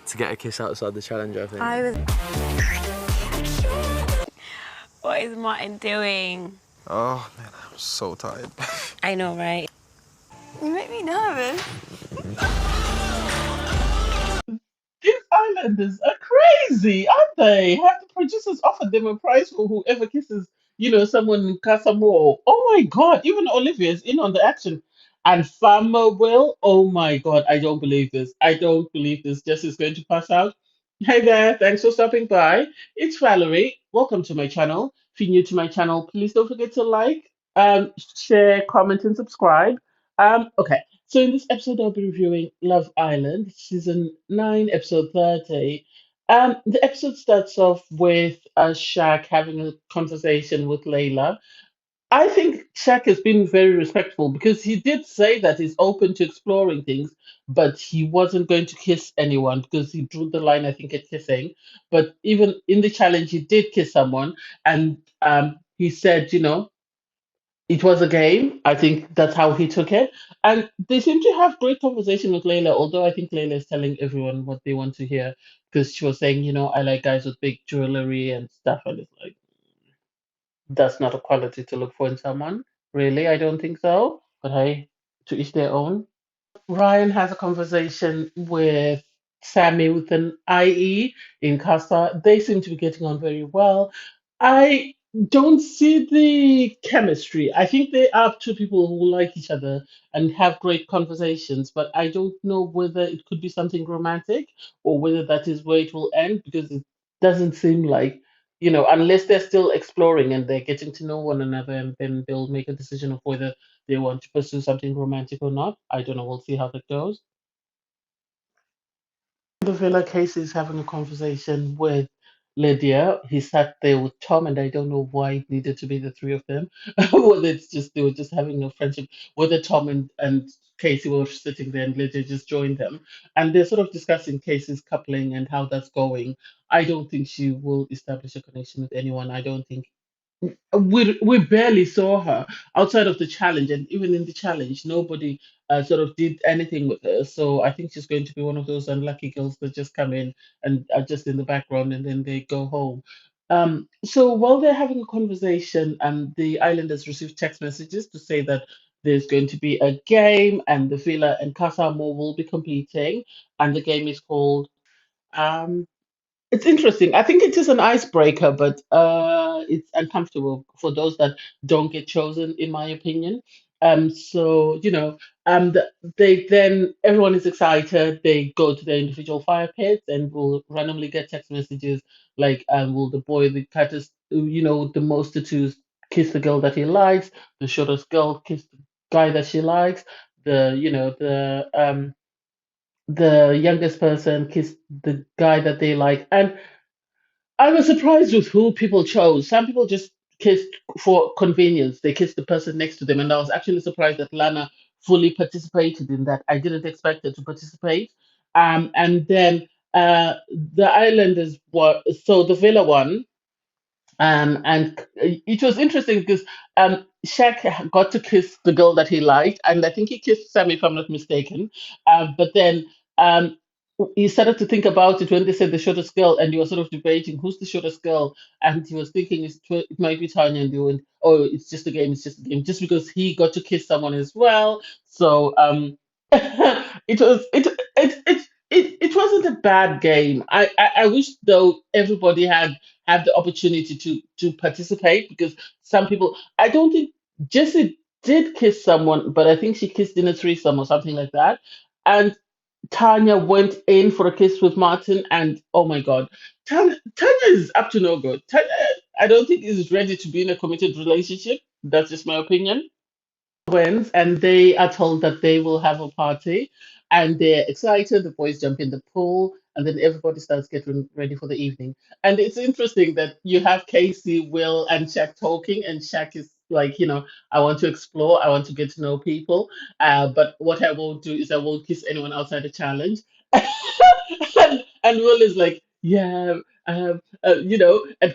to get a kiss outside the challenge, I think. I was. What is Martin doing? Oh man, I'm so tired. I know, right? You make me nervous. These islanders are crazy, aren't they? Have the producers offered them a prize for whoever kisses, someone in Casa more? Oh my God, even Olivia is in on the action. And Farmer Will, oh my God, I don't believe this. I don't believe this. Jess is going to pass out. Hey there, thanks for stopping by. It's Valerie. Welcome to my channel. If you're new to my channel, please don't forget to like, share, comment, and subscribe. Okay. So in this episode, I'll be reviewing Love Island, season 9, episode 30. The episode starts off with Shaq having a conversation with Layla. I think Shaq has been very respectful because he did say that he's open to exploring things, but he wasn't going to kiss anyone because he drew the line, I think, at kissing. But even in the challenge, he did kiss someone, and he said, it was a game. I think that's how he took it. And they seem to have great conversation with Layla, although I think Layla is telling everyone what they want to hear because she was saying, I like guys with big jewelry and stuff. And it's like, that's not a quality to look for in someone. Really, I don't think so. But hey, to each their own. Ryan has a conversation with Sammy with an IE in Casa. They seem to be getting on very well. I don't see the chemistry. I think they are two people who like each other and have great conversations, but I don't know whether it could be something romantic or whether that is where it will end because it doesn't seem like, unless they're still exploring and they're getting to know one another and then they'll make a decision of whether they want to pursue something romantic or not. I don't know. We'll see how that goes. The villa Casey is having a conversation with Lydia. He sat there with Tom, and I don't know why it needed to be the three of them. Whether it's just they were just having a friendship, whether Tom and Casey were sitting there and Lydia just joined them. And they're sort of discussing Casey's coupling and how that's going. I don't think she will establish a connection with anyone. I don't think we barely saw her outside of the challenge, and even in the challenge, nobody sort of did anything with her. So I think she's going to be one of those unlucky girls that just come in and are just in the background, and then they go home. So while they're having a conversation, the islanders receive text messages to say that there's going to be a game, and the Villa and Casa Amor will be competing, and the game is called. Um, it's interesting. I think it is an icebreaker, but it's uncomfortable for those that don't get chosen, in my opinion. So they then everyone is excited. They go to their individual fire pits and will randomly get text messages like, "Will the boy the fattest, the most tattoos kiss the girl that he likes? The shortest girl kiss the guy that she likes? The youngest person kiss the guy that they like?" And I was surprised with who people chose. Some people just kissed for convenience. They kissed the person next to them, and I was actually surprised that Lana fully participated in that. I didn't expect her to participate. And then the Islanders were so the Villa one. And it was interesting because Shaq got to kiss the girl that he liked, and I think he kissed Sam, if I'm not mistaken. But then um, he started to think about it when they said the shortest girl, and he was sort of debating who's the shortest girl, and he was thinking it might be Tanya, and they went, "Oh, it's just a game, it's just a game," just because he got to kiss someone as well. So it was it wasn't a bad game. I wish though everybody had the opportunity to participate because some people I don't think Jessie did kiss someone, but I think she kissed in a threesome or something like that. And Tanya went in for a kiss with Martin, and oh my God, Tanya is up to no good. Tanya, I don't think is ready to be in a committed relationship. That's just my opinion. Wins, and they are told that they will have a party, and they're excited. The boys jump in the pool, and then everybody starts getting ready for the evening. And it's interesting that you have Casey, Will, and Shaq talking, and Shaq is like, I want to explore, I want to get to know people, but what I won't do is I won't kiss anyone outside the challenge. And Will is like, yeah. And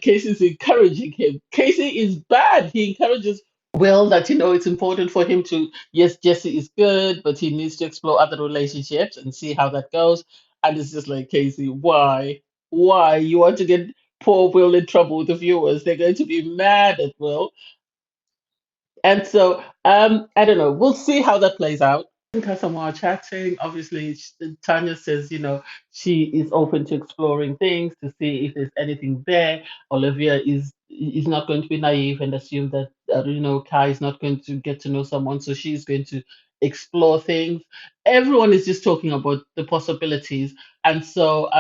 Casey's encouraging him. Casey is bad. He encourages Will that it's important for him to, yes, Jesse is good, but he needs to explore other relationships and see how that goes. And it's just like, Casey, why? Why? You want to get poor Will in trouble with the viewers? They're going to be mad at Will. And so, I don't know. We'll see how that plays out. Because I'm while chatting, obviously, Tanya says, she is open to exploring things to see if there's anything there. Olivia is not going to be naive and assume that, Kai is not going to get to know someone, so she's going to explore things. Everyone is just talking about the possibilities. And so,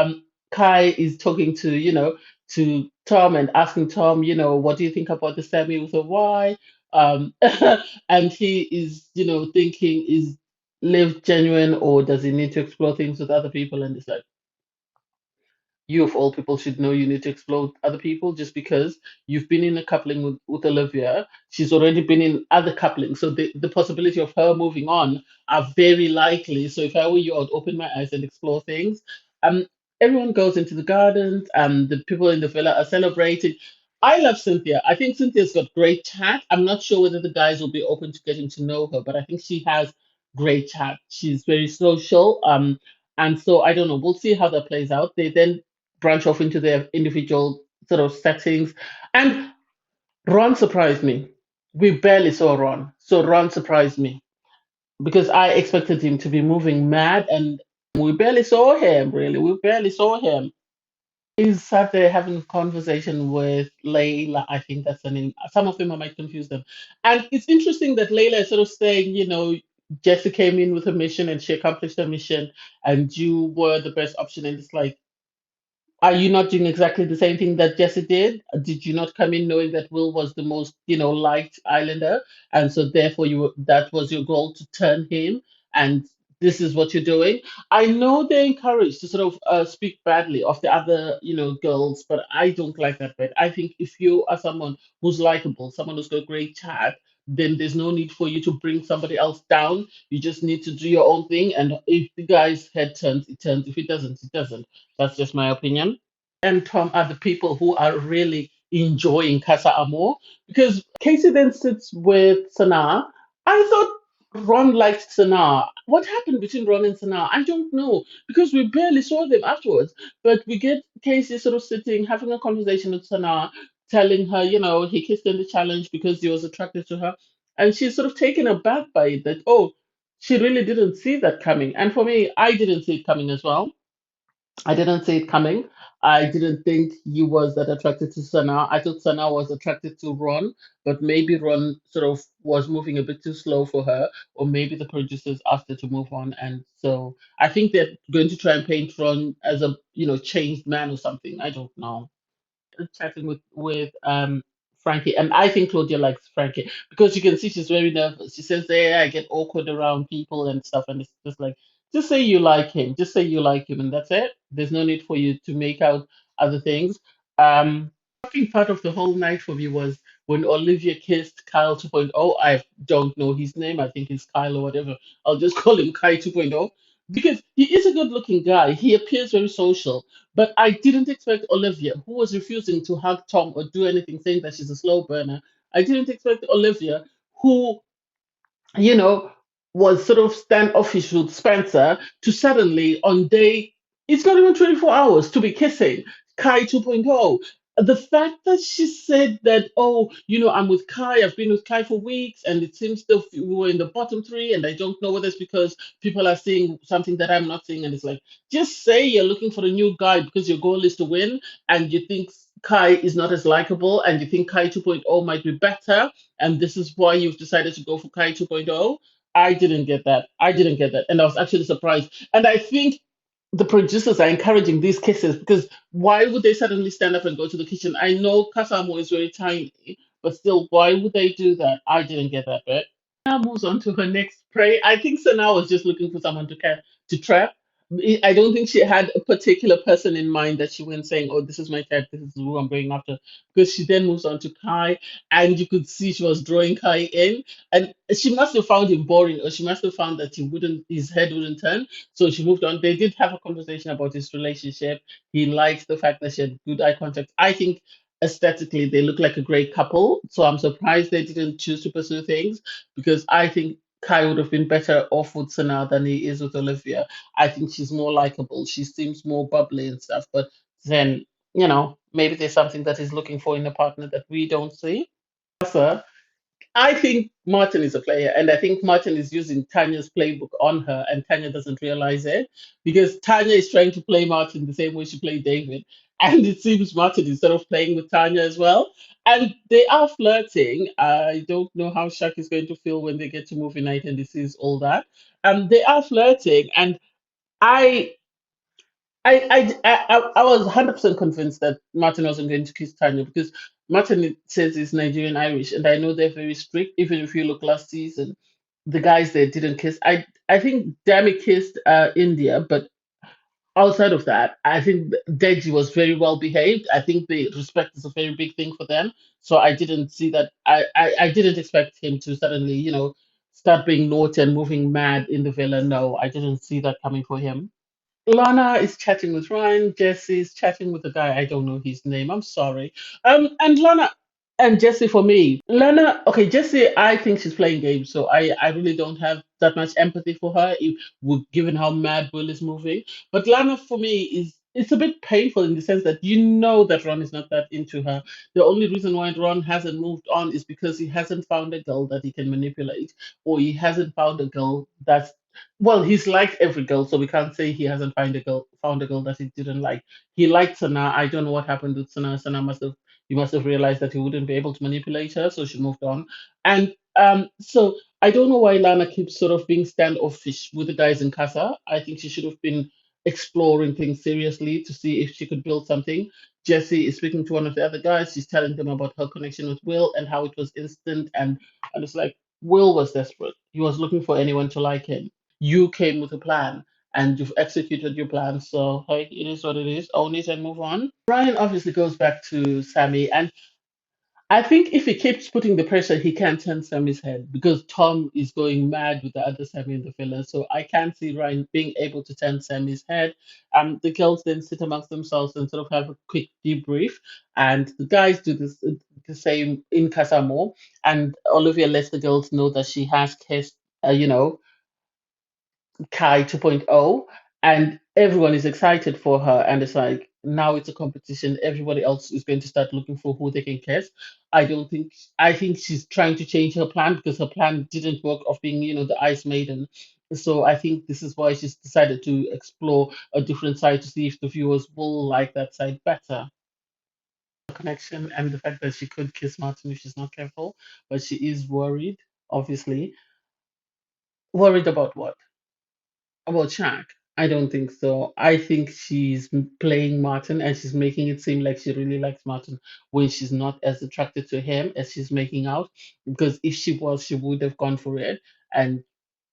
Kai is talking to Tom and asking Tom, what do you think about the Sammy with a Y? Um, and he is, thinking, is Live genuine or does he need to explore things with other people? And it's like, you of all people should know you need to explore other people just because you've been in a coupling with Olivia. She's already been in other couplings. So the possibility of her moving on are very likely. So if I were you, I'd open my eyes and explore things. Um, Everyone goes into the gardens and the people in the villa are celebrating. I love Cynthia. I think Cynthia's got great chat. I'm not sure whether the guys will be open to getting to know her, but I think she has great chat. She's very social. And so I don't know. We'll see how that plays out. They then branch off into their individual sort of settings. And Ron surprised me. We barely saw Ron. So Ron surprised me because I expected him to be moving mad and we barely saw him, really. We barely saw him. He sat there having a conversation with Layla. I think that's the name. Some of them I might confuse them. And it's interesting that Layla is sort of saying, Jesse came in with a mission and she accomplished her mission and you were the best option. And it's like, are you not doing exactly the same thing that Jesse did? Did you not come in knowing that Will was the most, liked Islander, and so therefore that was your goal to turn him, and this is what you're doing? I know they're encouraged to sort of speak badly of the other, girls, but I don't like that bit. I think if you are someone who's likable, someone who's got great chat, then there's no need for you to bring somebody else down. You just need to do your own thing, and if the guy's head turns, it turns. If it doesn't, it doesn't. That's just my opinion. And Tom are the people who are really enjoying Casa Amor because Casey then sits with Sana. I thought Ron liked Sana. What happened between Ron and Sana? I don't know because we barely saw them afterwards. But we get Casey sort of sitting, having a conversation with Sana, telling her, he kissed in the challenge because he was attracted to her. And she's sort of taken aback by it that, oh, she really didn't see that coming. And for me, I didn't see it coming as well. I didn't see it coming. I didn't think he was that attracted to Sana. I thought Sana was attracted to Ron, but maybe Ron sort of was moving a bit too slow for her, or maybe the producers asked her to move on. And so I think they're going to try and paint Ron as a, changed man or something. I don't know. Chatting with Frankie, and I think Claudia likes Frankie because you can see she's very nervous. She says, "Yeah, I get awkward around people and stuff," and it's just like, just say you like him, just say you like him, and that's it. There's no need for you to make out other things. Shocking part of the whole night for me was when Olivia kissed Kyle 2.0. I don't know his name. I think it's Kyle or whatever. I'll just call him Kai 2.0 because he is a good-looking guy. He appears very social. But I didn't expect Olivia, who was refusing to hug Tom or do anything, saying that she's a slow burner. I didn't expect Olivia, who you know, was sort of standoffish with Spencer to suddenly on day, it's not even 24 hours to be kissing Kai 2.0. The fact that she said that, oh, I'm with Kai, I've been with Kai for weeks, and it seems that we were in the bottom three, and I don't know whether it's because people are seeing something that I'm not seeing. And it's like, just say you're looking for a new guy because your goal is to win, and you think Kai is not as likable, and you think Kai 2.0 might be better, and this is why you've decided to go for Kai 2.0. I didn't get that. I didn't get that. And I was actually surprised. And I think the producers are encouraging these kisses because why would they suddenly stand up and go to the kitchen? I know Kasamo is very tiny, but still, why would they do that? I didn't get that bit. Now moves on to her next prey. I think Sana was just looking for someone to trap. I don't think she had a particular person in mind that she went saying, "Oh, this is my type. This is who I'm going after." Because she then moves on to Kai, and you could see she was drawing Kai in, and she must have found him boring, or she must have found that his head wouldn't turn. So she moved on. They did have a conversation about his relationship. He liked the fact that she had good eye contact. I think aesthetically they look like a great couple. So I'm surprised they didn't choose to pursue things because I think Kai would have been better off with Sana than he is with Olivia. I think she's more likable. She seems more bubbly and stuff. But then, maybe there's something that he's looking for in a partner that we don't see. Casa, I think Martin is a player, and I think Martin is using Tanya's playbook on her, and Tanya doesn't realize it because Tanya is trying to play Martin the same way she played David, and it seems Martin is sort of playing with Tanya as well, and they are flirting. I don't know how Shaq is going to feel when they get to movie night and he sees all that. They are flirting, and I I was 100% convinced that Martin wasn't going to kiss Tanya because Martin says he's Nigerian Irish, and I know they're very strict. Even if you look last season, the guys there didn't kiss. I think Dami kissed India, but outside of that, I think Deji was very well behaved. I think the respect is a very big thing for them. So I didn't see that. I didn't expect him to suddenly, start being naughty and moving mad in the villa. No, I didn't see that coming for him. Lana is chatting with Ryan. Jesse is chatting with a guy. I don't know his name. I'm sorry. And Lana and Jesse for me. Lana, okay, Jesse, I think she's playing games, so I really don't have that much empathy for her, given how mad Will is moving. But Lana for me is it's a bit painful in the sense that you know that Ron is not that into her. The only reason why Ron hasn't moved on is because he hasn't found a girl that he can manipulate, or he hasn't found a girl that's well, he's liked every girl, so we can't say he hasn't found a girl that he didn't like. He liked Sana. I don't know what happened with Sana. Sana must have realized that he wouldn't be able to manipulate her, so she moved on. And so I don't know why Lana keeps sort of being standoffish with the guys in Casa. I think she should have been exploring things seriously to see if she could build something. Jessie is speaking to one of the other guys. She's telling them about her connection with Will and how it was instant, and it's like Will was desperate. He was looking for anyone to like him. You came with a plan and you've executed your plan. So, hey, it is what it is. Own it and move on. Ryan obviously goes back to Sammy. And I think if he keeps putting the pressure, he can turn Sammy's head because Tom is going mad with the other Sammy in the villa. So I can see Ryan being able to turn Sammy's head. The girls then sit amongst themselves and sort of have a quick debrief. And the guys do the same in Casamo. And Olivia lets the girls know that she has kissed, Kai 2.0, and everyone is excited for her. And it's like now it's a competition. Everybody else is going to start looking for who they can kiss. I don't think. I think she's trying to change her plan because her plan didn't work of being, the Ice Maiden. So I think this is why she's decided to explore a different side to see if the viewers will like that side better. The connection and the fact that she could kiss Martin if she's not careful, but she is worried, obviously. Worried about what? About Shaq? I don't think so. I think she's playing Martin and she's making it seem like she really likes Martin when she's not as attracted to him as she's making out. Because if she was, she would have gone for it. And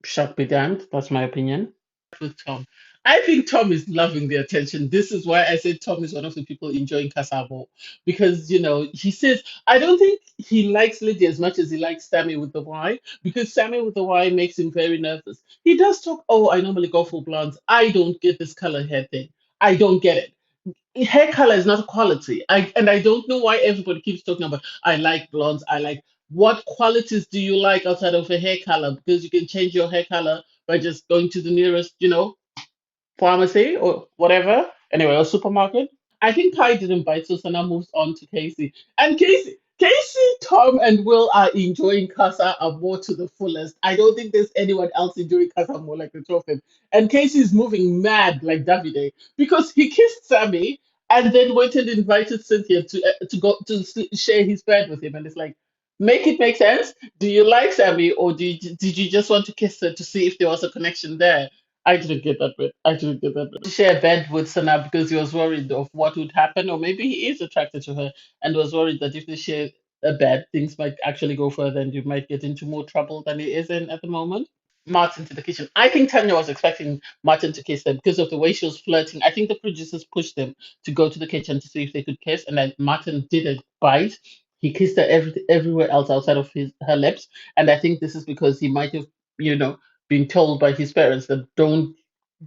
Shaq be damned. That's my opinion. With Tom. I think Tom is loving the attention. This is why I said Tom is one of the people enjoying Casabo. Because, he says, I don't think he likes Lydia as much as he likes Sammy with the Y, because Sammy with the Y makes him very nervous. He does talk, oh, I normally go for blondes. I don't get this color hair thing. I don't get it. Hair color is not a quality. I don't know why everybody keeps talking about I like blondes. I like what qualities do you like outside of a hair color? Because you can change your hair color by just going to the nearest, pharmacy or whatever. Anyway, or supermarket. I think Kai didn't bite, so Sana moves on to Casey. And Casey, Tom, and Will are enjoying Casa more to the fullest. I don't think there's anyone else enjoying Casa more like the two of them. And Casey is moving mad like Davide because he kissed Sammy and then went and invited Cynthia to go to share his bed with him. And it's like, make it make sense. Do you like Sammy, or did you just want to kiss her to see if there was a connection there? I didn't get that bit. I didn't get that bit. To share a bed with Sana because he was worried of what would happen, or maybe he is attracted to her and was worried that if they share a bed, things might actually go further and you might get into more trouble than he is in at the moment. Martin to the kitchen. I think Tanya was expecting Martin to kiss them because of the way she was flirting. I think the producers pushed them to go to the kitchen to see if they could kiss, and then Martin didn't bite. He kissed her everywhere else outside of her lips, and I think this is because he might have, you know, been told by his parents that don't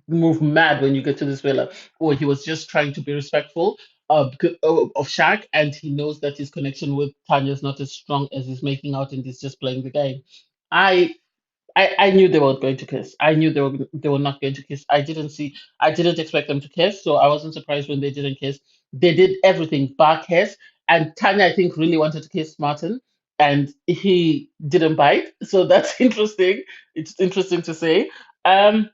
move mad when you get to this villa, or he was just trying to be respectful of Shaq, and he knows that his connection with Tanya is not as strong as he's making out, and he's just playing the game. I I knew they were going to kiss. I knew they were not going to kiss. I didn't expect them to kiss, so I wasn't surprised when they didn't kiss. They did everything bar kiss, and Tanya I think really wanted to kiss Martin, and he didn't bite. So that's interesting. It's interesting to say. Um,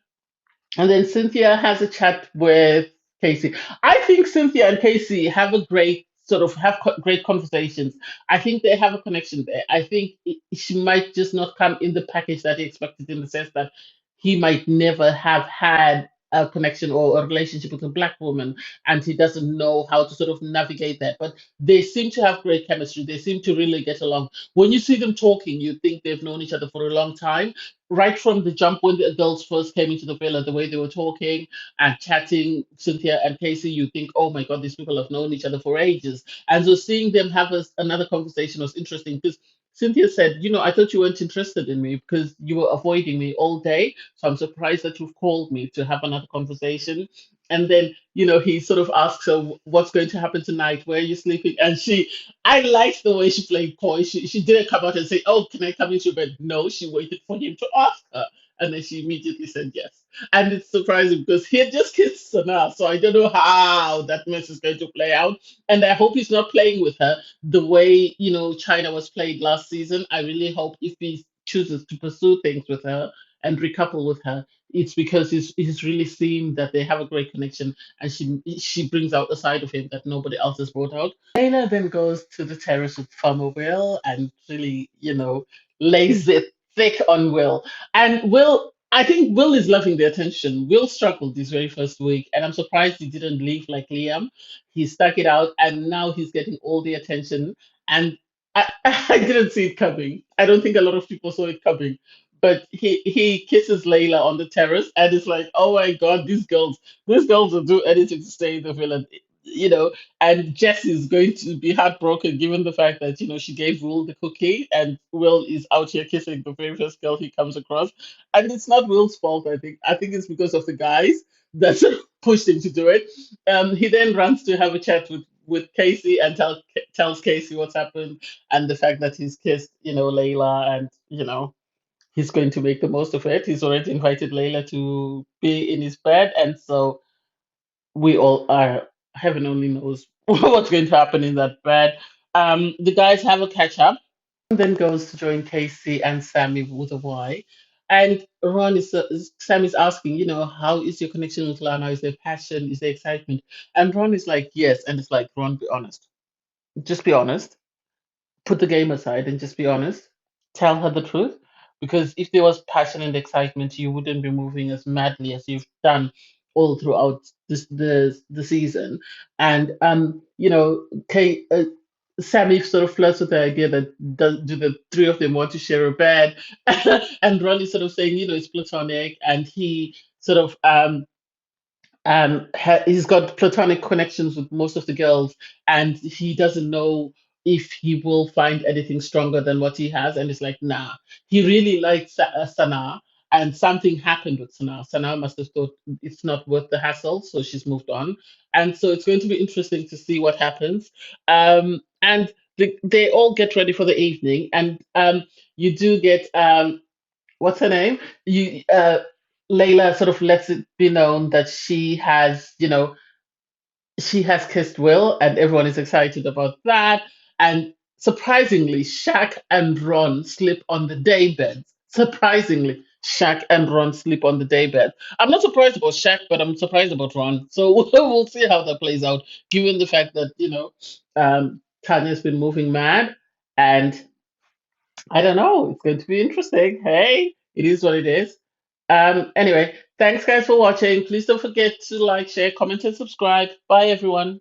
and then Cynthia has a chat with Casey. I think Cynthia and Casey have a great great conversations. I think they have a connection there. I think she might just not come in the package that he expected, in the sense that he might never have had a connection or a relationship with a black woman, and he doesn't know how to sort of navigate that. But they seem to have great chemistry. They seem to really get along. When you see them talking, you think they've known each other for a long time, right from the jump when the girls first came into the villa, the way they were talking and chatting, Cynthia and Casey, you think, oh my God, these people have known each other for ages. And so seeing them have another conversation was interesting, because Cynthia said, I thought you weren't interested in me because you were avoiding me all day. So I'm surprised that you've called me to have another conversation. And then, he sort of asks her, what's going to happen tonight? Where are you sleeping? And I liked the way she played coy. She didn't come out and say, "Oh, can I come into your bed?" No, she waited for him to ask her, and then she immediately said yes. And it's surprising because he had just kissed Sana, so I don't know how that mess is going to play out. And I hope he's not playing with her the way China was played last season. I really hope if he chooses to pursue things with her and recouple with her, it's because he's really seen that they have a great connection, and she brings out a side of him that nobody else has brought out. Layla then goes to the terrace with Farmer Will and really, lays it thick on Will. And Will, I think Will is loving the attention. Will struggled this very first week, and I'm surprised he didn't leave like Liam. He stuck it out, and now he's getting all the attention. And I didn't see it coming. I don't think a lot of people saw it coming. But he kisses Layla on the terrace, and it's like, oh my God, these girls will do anything to stay in the villa. You know, and Jess is going to be heartbroken given the fact that, she gave Will the cookie, and Will is out here kissing the very first girl he comes across. And it's not Will's fault, I think. I think it's because of the guys that sort of pushed him to do it. He then runs to have a chat with Casey and tells Casey what's happened and the fact that he's kissed, Layla, and, he's going to make the most of it. He's already invited Layla to be in his bed. And so we all are, heaven only knows what's going to happen in that bed. The guys have a catch up, then goes to join Casey and Sammy with a Y. And Sam is asking, how is your connection with Lana? Is there passion? Is there excitement? And Ron is like, yes. And it's like, Ron, be honest. Just be honest. Put the game aside and just be honest. Tell her the truth. Because if there was passion and excitement, you wouldn't be moving as madly as you've done all throughout the season. And Sammy sort of flirts with the idea that do the three of them want to share a bed, and Ron is sort of saying, it's platonic, and he sort of he's got platonic connections with most of the girls, and he doesn't know if he will find anything stronger than what he has. And it's like, nah, he really likes Sana, and something happened with Sana. Sana must have thought it's not worth the hassle, so she's moved on. And so it's going to be interesting to see what happens. And they all get ready for the evening, and you do get what's her name? Layla sort of lets it be known that she has kissed Will, and everyone is excited about that. And surprisingly, Shaq and Ron sleep on the day bed. Surprisingly, Shaq and Ron sleep on the day bed. I'm not surprised about Shaq, but I'm surprised about Ron. So we'll see how that plays out, given the fact that, Tanya's been moving mad, and I don't know. It's going to be interesting. Hey, it is what it is. Anyway, thanks guys for watching. Please don't forget to like, share, comment, and subscribe. Bye everyone.